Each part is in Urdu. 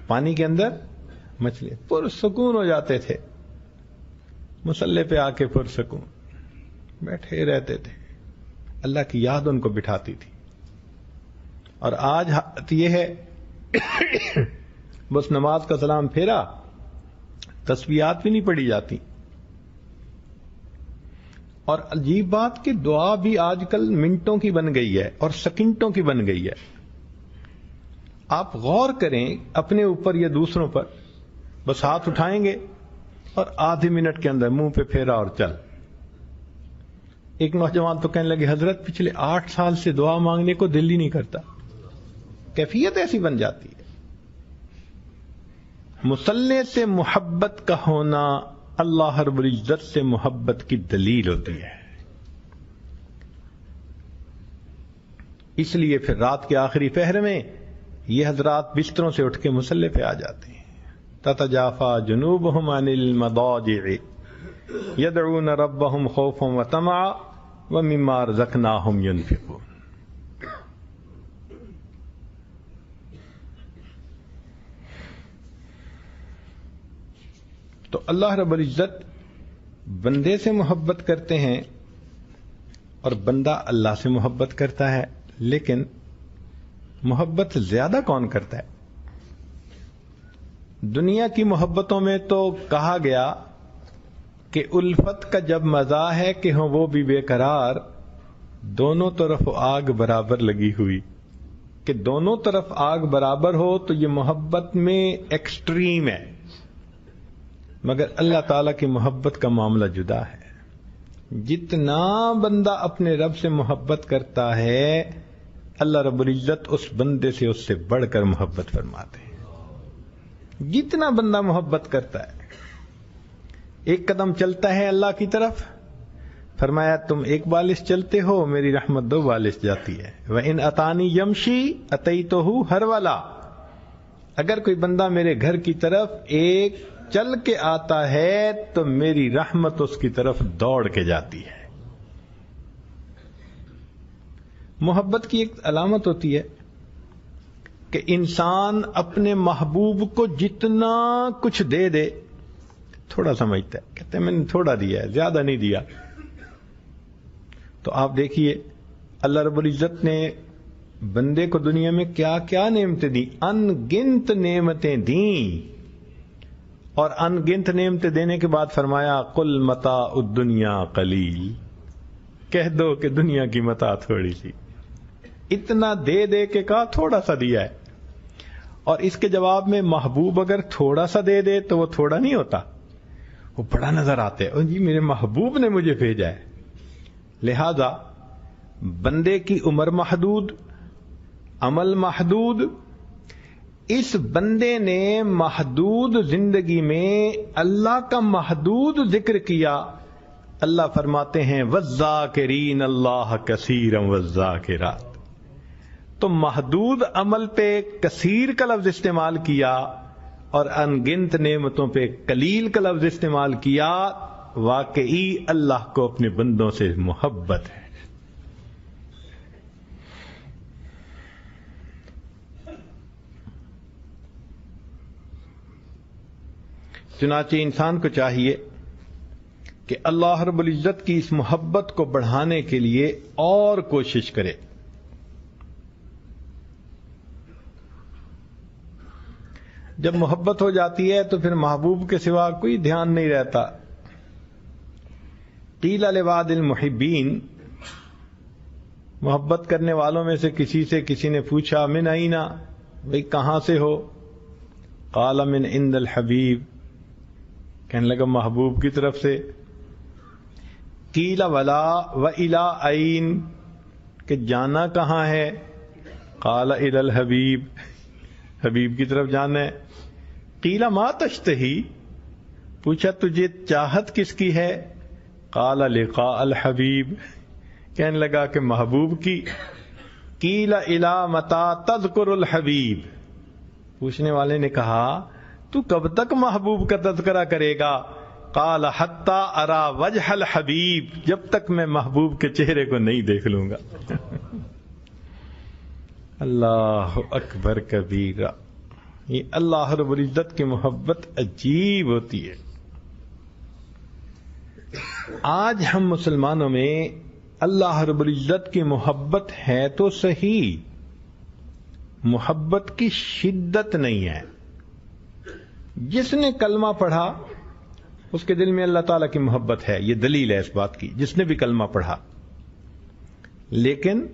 پانی کے اندر مچھلی، پرسکون ہو جاتے تھے، مصلی پہ آ کے پرسکون بیٹھے رہتے تھے، اللہ کی یاد ان کو بٹھاتی تھی۔ اور آج حالت یہ ہے بس نماز کا سلام پھیرا، تسبیحات بھی نہیں پڑھی جاتی، اور عجیب بات کہ دعا بھی آج کل منٹوں کی بن گئی ہے اور سیکنڈوں کی بن گئی ہے۔ آپ غور کریں اپنے اوپر یا دوسروں پر، بس ہاتھ اٹھائیں گے اور آدھے منٹ کے اندر منہ پہ پھیرا اور چل۔ ایک نوجوان تو کہنے لگے حضرت پچھلے 8 سال سے دعا مانگنے کو دل ہی نہیں کرتا، کیفیت ایسی بن جاتی ہے۔ مصلی سے محبت کا ہونا اللہ رب العزت سے محبت کی دلیل ہوتی ہے۔ اس لیے پھر رات کے آخری پہر میں یہ حضرات بستروں سے اٹھ کے مصلی پہ آ جاتے ہیں۔ تتجافا جنوبہم عن المضاجع یدعون ربہم خوفا وطمعا ومما رزقناہم ینفقون۔ تو اللہ رب العزت بندے سے محبت کرتے ہیں اور بندہ اللہ سے محبت کرتا ہے، لیکن محبت زیادہ کون کرتا ہے؟ دنیا کی محبتوں میں تو کہا گیا کہ الفت کا جب مزہ ہے کہ ہوں وہ بھی بے قرار، دونوں طرف آگ برابر لگی ہوئی، کہ دونوں طرف آگ برابر ہو تو یہ محبت میں ایکسٹریم ہے۔ مگر اللہ تعالیٰ کی محبت کا معاملہ جدا ہے۔ جتنا بندہ اپنے رب سے محبت کرتا ہے، اللہ رب العزت اس بندے سے اس سے بڑھ کر محبت فرماتے ہیں۔ جتنا بندہ محبت کرتا ہے، ایک قدم چلتا ہے اللہ کی طرف، فرمایا تم ایک بالش چلتے ہو، میری رحمت 2 بالش جاتی ہے۔ وَإِنْ أَتَانِي يَمْشِي أَتَيْتُهُ هَرْوَلًا، اگر کوئی بندہ میرے گھر کی طرف ایک چل کے آتا ہے تو میری رحمت اس کی طرف دوڑ کے جاتی ہے۔ محبت کی ایک علامت ہوتی ہے کہ انسان اپنے محبوب کو جتنا کچھ دے دے، تھوڑا سمجھتا ہے، کہتے ہیں میں نے تھوڑا دیا ہے، زیادہ نہیں دیا۔ تو آپ دیکھیے اللہ رب العزت نے بندے کو دنیا میں کیا کیا نعمتیں دی، ان گنت نعمتیں دیں، اور ان گنت نعمتیں دینے کے بعد فرمایا قل متاع الدنیا قلیل، کہہ دو کہ دنیا کی متاع تھوڑی سی۔ اتنا دے دے کے کہا تھوڑا سا دیا ہے، اور اس کے جواب میں محبوب اگر تھوڑا سا دے دے تو وہ تھوڑا نہیں ہوتا، وہ بڑا نظر آتا ہے، جی میرے محبوب نے مجھے بھیجا ہے۔ لہذا بندے کی عمر محدود، عمل محدود، اس بندے نے محدود زندگی میں اللہ کا محدود ذکر کیا۔ اللہ فرماتے ہیں وَالذَّاكِرِينَ اللَّهَ كَثِيرًا وَالذَّاكِرَاتِ، تو محدود عمل پہ کثیر کا لفظ استعمال کیا اور ان گنت نعمتوں پہ قلیل کا لفظ استعمال کیا۔ واقعی اللہ کو اپنے بندوں سے محبت ہے۔ چنانچہ انسان کو چاہیے کہ اللہ رب العزت کی اس محبت کو بڑھانے کے لیے اور کوشش کرے۔ جب محبت ہو جاتی ہے تو پھر محبوب کے سوا کوئی دھیان نہیں رہتا۔ قیل لبعض المحبین، محبت کرنے والوں میں سے کسی نے پوچھا من اینا، بھئی کہاں سے ہو؟ قال من عند الحبیب، کہنے لگا محبوب کی طرف سے۔ قیل ولا وإلی این، کہ جانا کہاں ہے؟ قال الی الحبیب، حبیب کی طرف جانا ہے۔ قیل ما تشتہی، پوچھا تجھے چاہت کس کی ہے؟ قال لقاء الحبیب، کہنے لگا کہ محبوب کی۔ قیل الی متی تذکر الحبیب، پوچھنے والے نے کہا تو کب تک محبوب کا تذکرہ کرے گا؟ قال حتی ارا وجہ الحبیب، جب تک میں محبوب کے چہرے کو نہیں دیکھ لوں گا۔ اللہ اکبر کبیرہ، یہ اللہ رب العزت کی محبت عجیب ہوتی ہے. آج ہم مسلمانوں میں اللہ رب العزت کی محبت ہے تو صحیح، محبت کی شدت نہیں ہے. جس نے کلمہ پڑھا اس کے دل میں اللہ تعالیٰ کی محبت ہے، یہ دلیل ہے اس بات کی، جس نے بھی کلمہ پڑھا. لیکن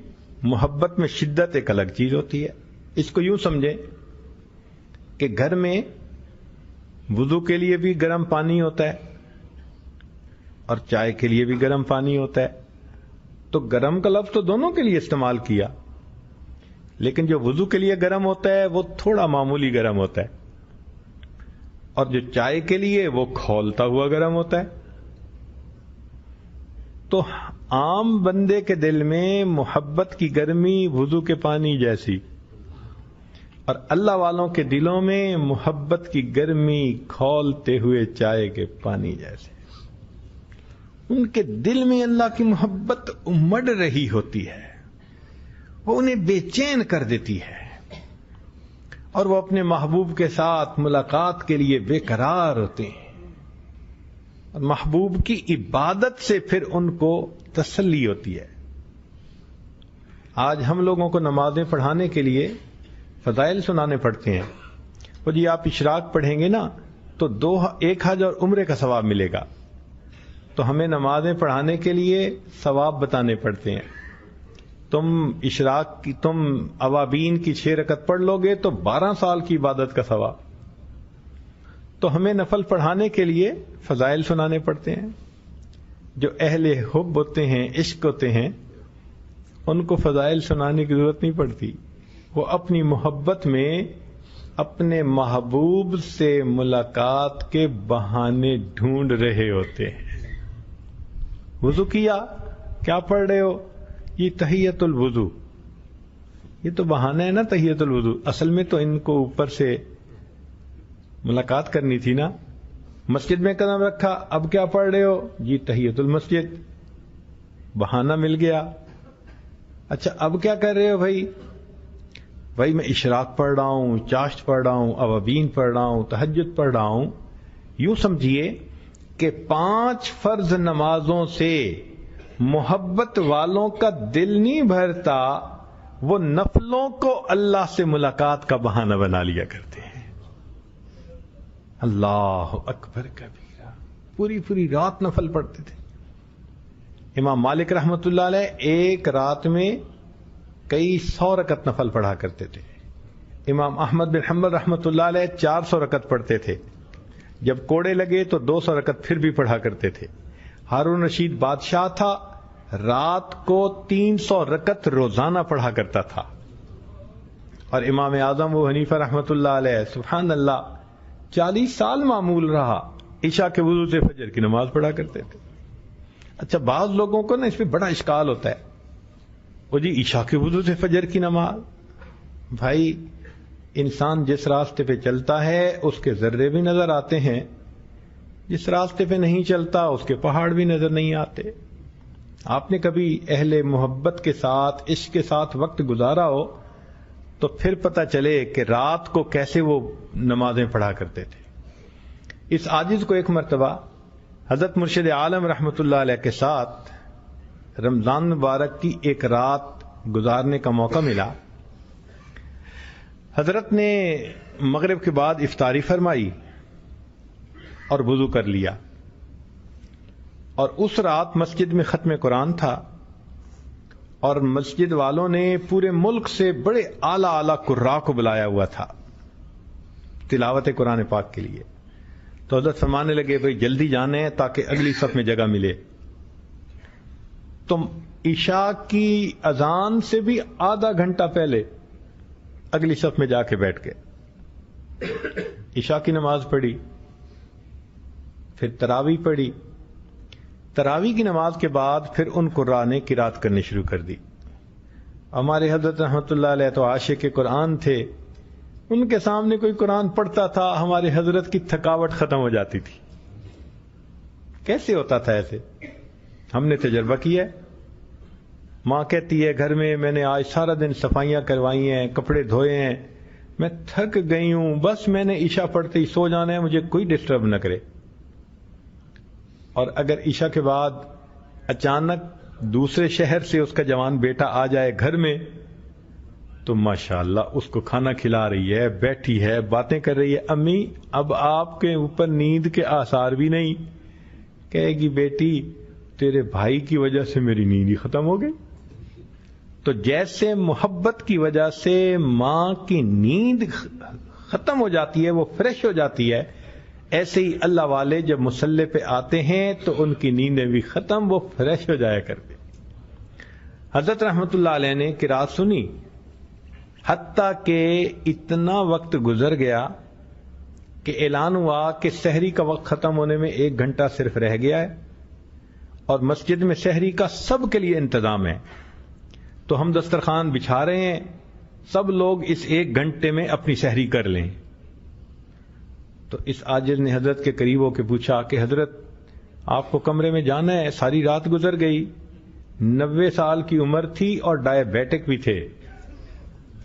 محبت میں شدت ایک الگ چیز ہوتی ہے. اس کو یوں سمجھیں کہ گھر میں وضو کے لیے بھی گرم پانی ہوتا ہے اور چائے کے لیے بھی گرم پانی ہوتا ہے. تو گرم کا لفظ تو دونوں کے لیے استعمال کیا، لیکن جو وضو کے لیے گرم ہوتا ہے وہ تھوڑا معمولی گرم ہوتا ہے، اور جو چائے کے لیے وہ کھولتا ہوا گرم ہوتا ہے. تو عام بندے کے دل میں محبت کی گرمی وضو کے پانی جیسی، اور اللہ والوں کے دلوں میں محبت کی گرمی کھولتے ہوئے چائے کے پانی جیسے. ان کے دل میں اللہ کی محبت امڑ رہی ہوتی ہے، وہ انہیں بے چین کر دیتی ہے، اور وہ اپنے محبوب کے ساتھ ملاقات کے لیے بے قرار ہوتے ہیں. اور محبوب کی عبادت سے پھر ان کو تسلی ہوتی ہے. آج ہم لوگوں کو نمازیں پڑھانے کے لیے فضائل سنانے پڑتے ہیں. وہ جی آپ اشراق پڑھیں گے نا تو ایک حج اور عمرے کا ثواب ملے گا. تو ہمیں نمازیں پڑھانے کے لیے ثواب بتانے پڑتے ہیں. تم اوابین کی 6 رکعت پڑھ لو گے تو 12 سال کی عبادت کا ثواب. تو ہمیں نفل پڑھانے کے لیے فضائل سنانے پڑتے ہیں. جو اہل حب ہوتے ہیں، عشق ہوتے ہیں، ان کو فضائل سنانے کی ضرورت نہیں پڑتی. وہ اپنی محبت میں اپنے محبوب سے ملاقات کے بہانے ڈھونڈ رہے ہوتے ہیں. وضو کیا، کیا پڑھ رہے ہو؟ یہ تحیت الوضو. یہ تو بہانہ ہے نا تحیت الوضو. اصل میں تو ان کو اوپر سے ملاقات کرنی تھی نا. مسجد میں قدم رکھا، اب کیا پڑھ رہے ہو؟ جی تحیت المسجد. بہانہ مل گیا. اچھا اب کیا کر رہے ہو بھائی میں اشراق پڑھ رہا ہوں، چاشت پڑھ رہا ہوں، اوابین پڑھ رہا ہوں، تہجد پڑھ رہا ہوں. یوں سمجھیے کہ 5 فرض نمازوں سے محبت والوں کا دل نہیں بھرتا، وہ نفلوں کو اللہ سے ملاقات کا بہانہ بنا لیا کرتے ہیں. اللہ اکبر کبیرہ. پوری رات نفل پڑھتے تھے. امام مالک رحمت اللہ علیہ ایک رات میں کئی 100 رکعت نفل پڑھا کرتے تھے. امام احمد بن حنبل رحمت اللہ علیہ 400 رکعت پڑھتے تھے. جب کوڑے لگے تو 200 رکعت پھر بھی پڑھا کرتے تھے. ہارون رشید بادشاہ تھا، رات کو 300 رکعت روزانہ پڑھا کرتا تھا. اور امام اعظم ابو حنیفہ رحمت اللہ علیہ سبحان اللہ 40 سال معمول رہا، عشاء کے وضو سے فجر کی نماز پڑھا کرتے تھے. اچھا بعض لوگوں کو نا اس میں بڑا اشکال ہوتا ہے، وہ جی عشاء کے وضو سے فجر کی نماز. بھائی انسان جس راستے پہ چلتا ہے اس کے ذرے بھی نظر آتے ہیں، جس راستے پہ نہیں چلتا اس کے پہاڑ بھی نظر نہیں آتے. آپ نے کبھی اہل محبت کے ساتھ، عشق کے ساتھ وقت گزارا ہو تو پھر پتہ چلے کہ رات کو کیسے وہ نمازیں پڑھا کرتے تھے. اس عاجز کو ایک مرتبہ حضرت مرشد عالم رحمت اللہ علیہ کے ساتھ رمضان مبارک کی ایک رات گزارنے کا موقع ملا. حضرت نے مغرب کے بعد افطاری فرمائی اور وضو کر لیا، اور اس رات مسجد میں ختم قرآن تھا، اور مسجد والوں نے پورے ملک سے بڑے اعلیٰ قراء کو بلایا ہوا تھا تلاوت قرآن پاک کے لیے. تو حضرت فرمانے لگے بھائی جلدی جانے ہیں تاکہ اگلی صف میں جگہ ملے. تو عشاء کی اذان سے بھی آدھا گھنٹہ پہلے اگلی صف میں جا کے بیٹھ گئے. عشاء کی نماز پڑھی، پھر تراویح پڑھی. تراویح کی نماز کے بعد پھر ان قراء نے قرات کرنی شروع کر دی. ہمارے حضرت رحمت اللہ علیہ تو عاشق قرآن تھے، ان کے سامنے کوئی قرآن پڑھتا تھا ہمارے حضرت کی تھکاوٹ ختم ہو جاتی تھی. کیسے ہوتا تھا ایسے؟ ہم نے تجربہ کیا ہے. ماں کہتی ہے گھر میں نے آج سارا دن صفائیاں کروائی ہیں، کپڑے دھوئے ہیں، میں تھک گئی ہوں، بس میں نے عشاء پڑھتے ہی سو جانا ہے، مجھے کوئی ڈسٹرب نہ کرے. اور اگر عشاء کے بعد اچانک دوسرے شہر سے اس کا جوان بیٹا آ جائے گھر میں تو ماشاءاللہ اس کو کھانا کھلا رہی ہے، بیٹھی ہے، باتیں کر رہی ہے، امی اب آپ کے اوپر نیند کے آثار بھی نہیں. کہے گی بیٹی تیرے بھائی کی وجہ سے میری نیند ہی ختم ہو گئی. تو جیسے محبت کی وجہ سے ماں کی نیند ختم ہو جاتی ہے، وہ فریش ہو جاتی ہے، ایسے ہی اللہ والے جب مصلی پہ آتے ہیں تو ان کی نیندیں بھی ختم، وہ فریش ہو جایا کرتے. حضرت رحمت اللہ علیہ نے قرات سنی، حتیٰ کہ اتنا وقت گزر گیا کہ اعلان ہوا کہ سحری کا وقت ختم ہونے میں 1 گھنٹہ صرف رہ گیا ہے اور مسجد میں سحری کا سب کے لیے انتظام ہے. تو ہم دسترخوان بچھا رہے ہیں، سب لوگ اس 1 گھنٹے میں اپنی سحری کر لیں. تو اس عاجز نے حضرت کے قریب ہو کے پوچھا کہ حضرت آپ کو کمرے میں جانا ہے، ساری رات گزر گئی. 90 سال کی عمر تھی اور ڈائبیٹک بھی تھے،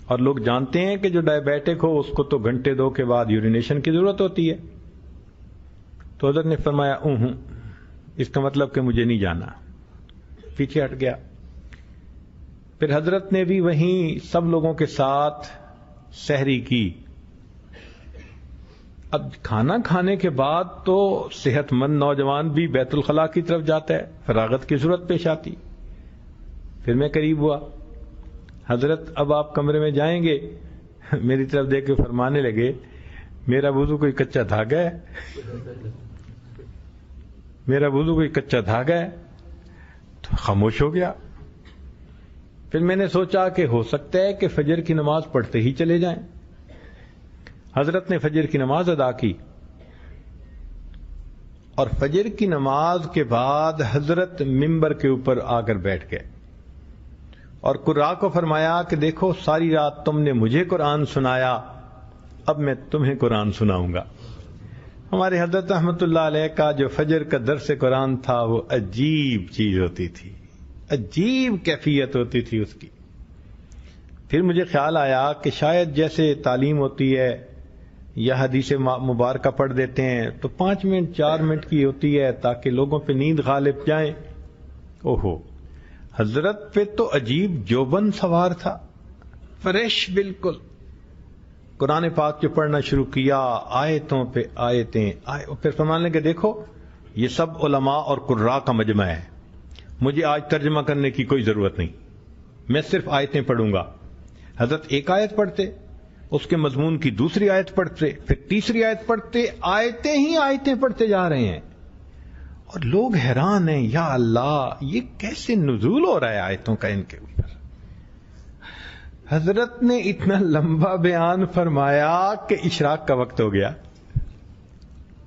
اور لوگ جانتے ہیں کہ جو ڈائبیٹک ہو اس کو تو گھنٹے 2 کے بعد یورینیشن کی ضرورت ہوتی ہے. تو حضرت نے فرمایا اس کا مطلب کہ مجھے نہیں جانا. پیچھے ہٹ گیا. پھر حضرت نے بھی وہیں سب لوگوں کے ساتھ سحری کی. اب کھانا کھانے کے بعد تو صحت مند نوجوان بھی بیت الخلاء کی طرف جاتا ہے، فراغت کی ضرورت پیش آتی. پھر میں قریب ہوا، حضرت اب آپ کمرے میں جائیں گے؟ میری طرف دیکھ کے فرمانے لگے میرا وضو کوئی کچا دھاگا ہے، میرا وضو کوئی کچا دھاگا ہے. تو خاموش ہو گیا. پھر میں نے سوچا کہ ہو سکتا ہے کہ فجر کی نماز پڑھتے ہی چلے جائیں. حضرت نے فجر کی نماز ادا کی، اور فجر کی نماز کے بعد حضرت ممبر کے اوپر آ کر بیٹھ گئے اور قراء کو فرمایا کہ دیکھو ساری رات تم نے مجھے قرآن سنایا، اب میں تمہیں قرآن سناؤں گا. ہمارے حضرت رحمت اللہ علیہ کا جو فجر کا درس قرآن تھا وہ عجیب چیز ہوتی تھی، عجیب کیفیت ہوتی تھی اس کی. پھر مجھے خیال آیا کہ شاید جیسے تعلیم ہوتی ہے یا حدیث مبارکہ پڑھ دیتے ہیں تو 5 منٹ 4 منٹ کی ہوتی ہے تاکہ لوگوں پہ نیند غالب جائیں. اوہو، حضرت پہ تو عجیب جوبن سوار تھا، فریش بالکل. قرآن پاک جو پڑھنا شروع کیا، آیتوں پہ آیتیں پھر فرمانے لگے دیکھو یہ سب علماء اور قراء کا مجمع ہے، مجھے آج ترجمہ کرنے کی کوئی ضرورت نہیں، میں صرف آیتیں پڑھوں گا. حضرت ایک آیت پڑھتے، اس کے مضمون کی دوسری آیت پڑھتے، پھر تیسری آیت پڑھتے، آیتیں ہی آیتیں پڑھتے جا رہے ہیں. اور لوگ حیران ہیں، یا اللہ یہ کیسے نزول ہو رہا ہے آیتوں کا ان کے اوپر. حضرت نے اتنا لمبا بیان فرمایا کہ اشراق کا وقت ہو گیا،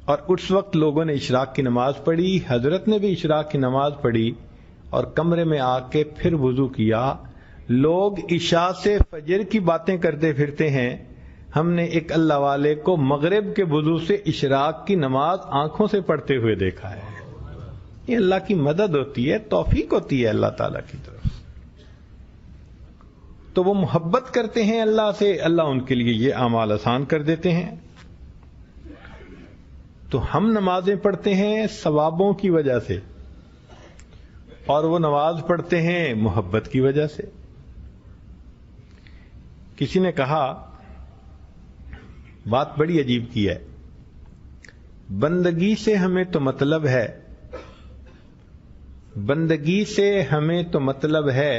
اور اس وقت لوگوں نے اشراق کی نماز پڑھی. حضرت نے بھی اشراق کی نماز پڑھی اور کمرے میں آ کے پھر وضو کیا. لوگ عشاء سے فجر کی باتیں کرتے پھرتے ہیں، ہم نے ایک اللہ والے کو مغرب کے وضو سے اشراق کی نماز آنکھوں سے پڑھتے ہوئے دیکھا ہے. یہ اللہ کی مدد ہوتی ہے، توفیق ہوتی ہے اللہ تعالیٰ کی طرف. تو وہ محبت کرتے ہیں اللہ سے، اللہ ان کے لیے یہ اعمال آسان کر دیتے ہیں. تو ہم نمازیں پڑھتے ہیں ثوابوں کی وجہ سے، اور وہ نماز پڑھتے ہیں محبت کی وجہ سے. کسی نے کہا بات بڑی عجیب کی ہے، بندگی سے ہمیں تو مطلب ہے، بندگی سے ہمیں تو مطلب ہے،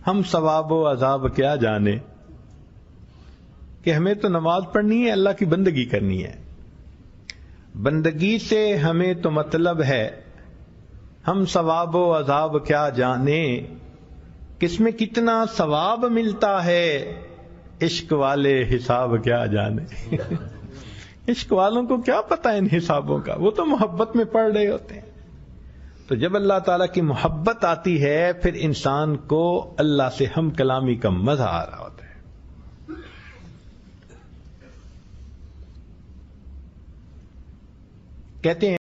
ہم ثواب و عذاب کیا جانے. کہ ہمیں تو نماز پڑھنی ہے، اللہ کی بندگی کرنی ہے. بندگی سے ہمیں تو مطلب ہے، ہم ثواب و عذاب کیا جانے. کس میں کتنا ثواب ملتا ہے، عشق والے حساب کیا جانے. عشق والوں کو کیا پتہ ان حسابوں کا، وہ تو محبت میں پڑھ رہے ہوتے ہیں. تو جب اللہ تعالیٰ کی محبت آتی ہے پھر انسان کو اللہ سے ہم کلامی کا مزہ آ رہا ہوتا ہے. کہتے ہیں